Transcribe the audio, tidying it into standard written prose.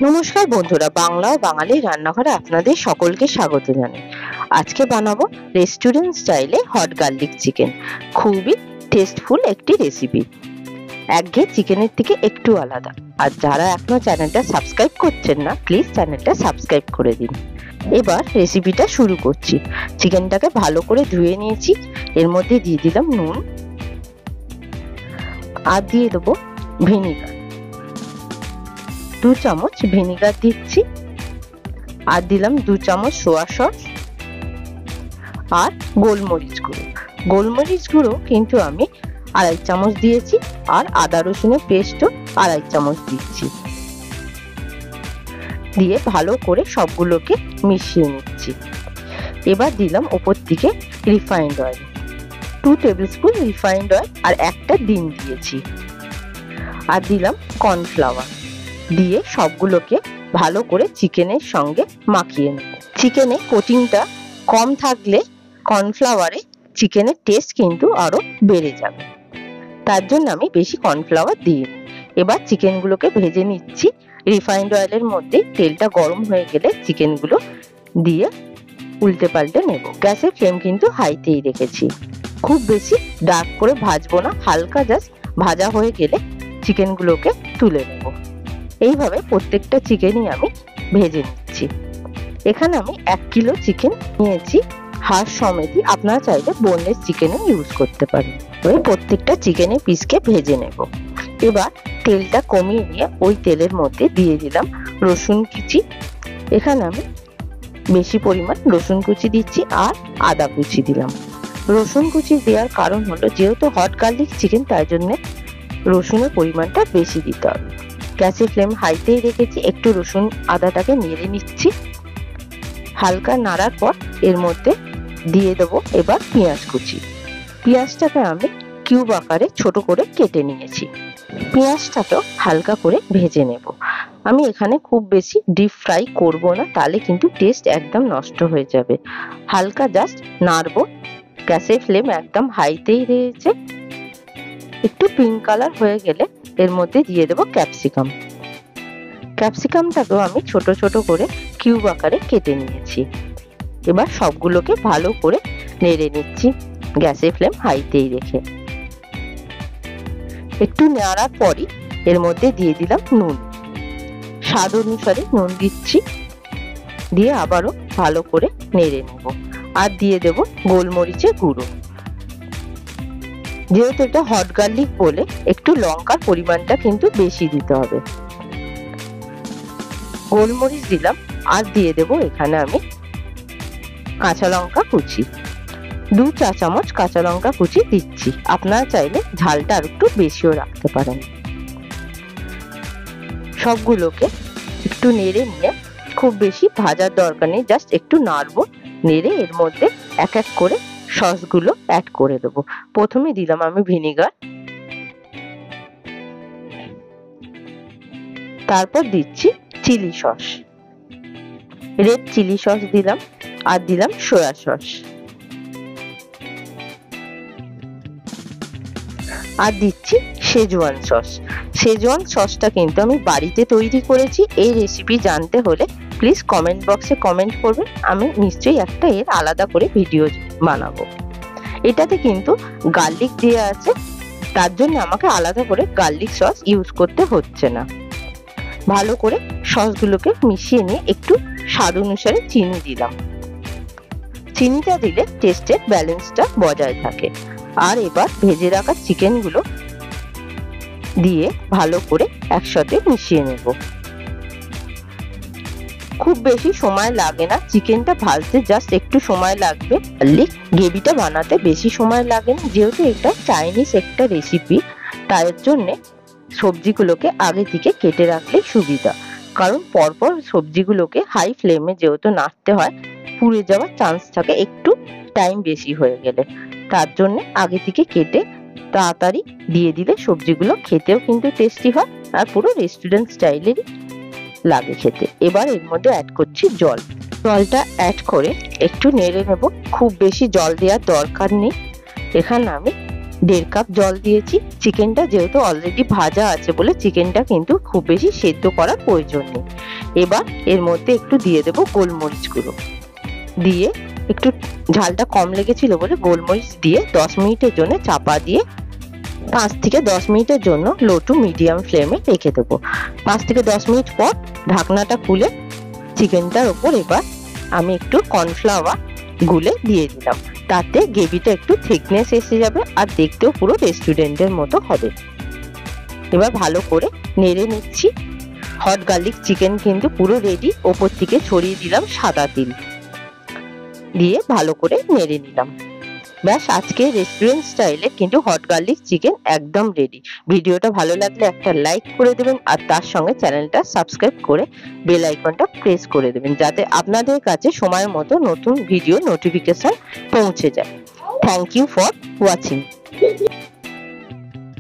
নমস্কার বন্ধুরা, বাংলা ও বাঙালি রান্নাঘরে আপনাদের সকলকে স্বাগত জানাই। আজকে বানাবো রেস্টুরেন্ট স্টাইলে হট গার্লিক চিকেন। খুবই টেস্টফুল একটি রেসিপি, একঘেয়ে চিকেনের থেকে একটু আলাদা। আর যারা এখনো চ্যানেলটা সাবস্ক্রাইব করছেন না, প্লিজ চ্যানেলটা সাবস্ক্রাইব করে দিন। এবার রেসিপিটা শুরু করছি। চিকেনটাকে ভালো করে ধুয়ে নিয়েছি, এর মধ্যে দিয়ে দিলাম নুন আর দিয়ে দেবো ভিনিগার। 2 চামচ ভিনিগার দিচ্ছি, আর দিলাম 2 চামচ সোয়া সস আর গোলমরিচ গুঁড়ো। গোলমরিচ গুঁড়ো কিন্তু আমি 2.5 চামচ দিয়েছি, আর আদা রসুনের পেস্টও 2.5 চামচ দিচ্ছি। দিয়ে ভালো করে সবগুলোকে মিশিয়ে নিচ্ছি। এবার দিলাম ওপর থেকে refined oil, 2 tablespoon refined oil, আর একটা ডিম দিয়েছি। আর দিলাম কর্নফ্লাওয়ার, দিয়ে সবগুলোকে ভালো করে চিকেনের সঙ্গে মাখিয়ে নেব। চিকেনে কোটিংটা কম থাকলে কর্নফ্লাওয়ারে চিকেনের টেস্ট কিন্তু আরো বেড়ে যাবে, তার জন্য আমি বেশি কর্নফ্লাওয়ার দিই। এবার চিকেনগুলোকে ভেজে নিচ্ছি রিফাইন্ড অয়েলের মধ্যে। তেলটা গরম হয়ে গেলে চিকেনগুলো দিয়ে উল্টে পাল্টে নেব। গ্যাসের ফ্লেম কিন্তু হাইতেই রেখেছি। খুব বেশি ডার্ক করে ভাজবো না, হালকা জাস্ট ভাজা হয়ে গেলে চিকেনগুলোকে তুলে নেব। এইভাবে প্রত্যেকটা চিকেনই আমি ভেজে নিচ্ছি। এখানে আমি 1 কিলো চিকেন নিয়েছি, হাড় সমেতই। আপনারা চাইলে বোনলেস চিকেনও ইউজ করতে পারেন। ওই প্রত্যেকটা চিকেনের পিসকে ভেজে নেব। এবার তেলটা কমিয়ে নিয়ে ওই তেলের মধ্যে দিয়ে দিলাম রসুন কুচি। এখানে আমি বেশি পরিমাণ রসুন কুচি দিচ্ছি, আর আদা কুচি দিলাম। রসুন কুচি দেওয়ার কারণ হলো, যেহেতু হট গার্লিক চিকেন, তাই জন্য রসুনের পরিমাণটা বেশি দিতে হবে। গ্যাসের ফ্লেম হাইতেই রেখেছি। একটু রসুন আদাটাকে নেড়ে নিচ্ছি। হালকা নাড়ার পর এর মধ্যে দিয়ে দেবো এবার পেঁয়াজ কুচি। পেঁয়াজটাকে আমি কিউব আকারে ছোট করে কেটে নিয়েছি। পেঁয়াজটাকেও হালকা করে ভেজে নেব। আমি এখানে খুব বেশি ডিপ ফ্রাই করব না, তাহলে কিন্তু টেস্ট একদম নষ্ট হয়ে যাবে। হালকা জাস্ট নাড়বো। গ্যাসের ফ্লেম একদম হাইতেই রয়েছে। একটু পিঙ্ক কালার হয়ে গেলে এর মধ্যে দিয়ে দেবো ক্যাপসিকাম। ক্যাপসিকামটাকেও আমি ছোট ছোট করে কিউব আকারে কেটে নিয়েছি। এবার সবগুলোকে ভালো করে নেড়ে নিচ্ছি গ্যাসের ফ্লেম হাইতেই রেখে। একটু নাড়ার পরই এর মধ্যে দিয়ে দিলাম নুন। স্বাদ অনুসারে নুন দিচ্ছি, দিয়ে আবারও ভালো করে নেড়ে নেব। আর দিয়ে দেব গোলমরিচের গুঁড়ো। যেহেতু এটা হট গার্লিক বলে একটু লঙ্কার পরিমাণটা কিন্তু বেশি দিতে হবে। গোলমরিচ দিলাম, আর দিয়ে দেব এখানে আমি কাঁচা লঙ্কা কুচি। 2 চা চামচ কাঁচা লঙ্কা কুচি দিচ্ছি। আপনারা চাইলে ঝালটা আর একটু বেশিও রাখতে পারেন। সবগুলোকে একটু নেড়ে নিয়ে, খুব বেশি ভাজার দরকার নেই, জাস্ট একটু নাড়বো। নেড়ে এর মধ্যে এক এক করে সসগুলো অ্যাড করে দেবো। প্রথমে দিলাম আমি ভিনিগার, তারপর দিচ্ছি chilli sauce, red chilli sauce দিলাম, আর দিলাম সয়া সস, আর দিচ্ছি শেজওয়ান সস। শেজওয়ান সসটা কিন্তু আমি বাড়িতে তৈরি করেছি। এই রেসিপি জানতে হলে প্লিজ কমেন্ট বক্সে কমেন্ট করবেন, আমি নিশ্চয়ই একটা এর আলাদা করে ভিডিও বানাবো। এটাতে কিন্তু গার্লিক দেওয়া আছে, তার জন্য আমাকে আলাদা করে গার্লিক সস ইউজ করতে হচ্ছে না। ভালো করে সসগুলোকে মিশিয়ে নিয়ে একটু স্বাদ অনুসারে চিনি দিলাম। চিনিটা দিলে টেস্টের ব্যালেন্সটা বজায় থাকে। আর এবার ভেজে রাখা চিকেনগুলো দিয়ে ভালো করে একসাথে মিশিয়ে নেব। খুব বেশি সময় লাগে না, চিকেনটা ভাজতে জাস্ট একটু সময় লাগবে। গার্লিক গ্রেভিটা বানাতে বেশি সময় লাগে না, যেহেতু এটা চাইনিজ একটা রেসিপি, তার জন্য সবজিগুলোকে আগে থেকে কেটে রাখলেই সুবিধা। কারণ পরপর সবজিগুলোকে হাই ফ্লেমে যেহেতু নাড়তে হয়, পুড়ে যাওয়ার চান্স থাকে একটু টাইম বেশি হয়ে গেলে। তার জন্য আগে থেকে কেটে তাড়াতাড়ি দিয়ে দিলে সবজিগুলো খেতেও কিন্তু টেস্টি হয়, আর পুরো রেস্টুরেন্ট স্টাইলেরই লাগে খেতে। এবার এর মধ্যে অ্যাড করছি জল। জলটা অ্যাড করে একটু নেড়ে নেব। খুব বেশি জল দেওয়ার দরকার নেই। এখানে আমি 1.5 কাপ জল দিয়েছি। চিকেনটা যেহেতু অলরেডি ভাজা আছে বলে চিকেনটা কিন্তু খুব বেশি সেদ্ধ করার প্রয়োজন নেই। এবার এর মধ্যে একটু দিয়ে দেব গোলমরিচ গুঁড়ো, দিয়ে একটু ঝালটা কম লেগেছিল বলে গোলমরিচ দিয়ে 10 মিনিটের জন্য চাপা দিয়ে 5 থেকে 10 মিনিটের জন্য লো টু মিডিয়াম ফ্লেমে রেখে দেবো। 5 থেকে 10 মিনিট পর ঢাকনাটা খুলে চিকেনটার ওপর এবার আমি একটু কর্নফ্লাওয়ার গুলে দিয়ে দিলাম, তাতে গ্রেভিটা একটু থিকনেস এসে যাবে আর দেখতেও পুরো রেস্টুরেন্টের মতো হবে। এবার ভালো করে নেড়ে নিচ্ছি। হট গার্লিক চিকেন কিন্তু পুরো রেডি। ওপর থেকে ছড়িয়ে দিলাম সাদা তিল, দিয়ে ভালো করে নেড়ে নিলাম। ব্যাস, আজকে রেস্টুরেন্ট স্টাইলে কিন্তু হট গার্লিক চিকেন একদম রেডি। ভিডিওটা ভালো লাগলে একটা লাইক করে দেবেন আর তার সঙ্গে চ্যানেলটা সাবস্ক্রাইব করে বেল আইকনটা প্রেস করে দেবেন, যাতে আপনাদের কাছে সময় মতো নতুন ভিডিও নোটিফিকেশন পৌঁছে যায়। Thank you for watching.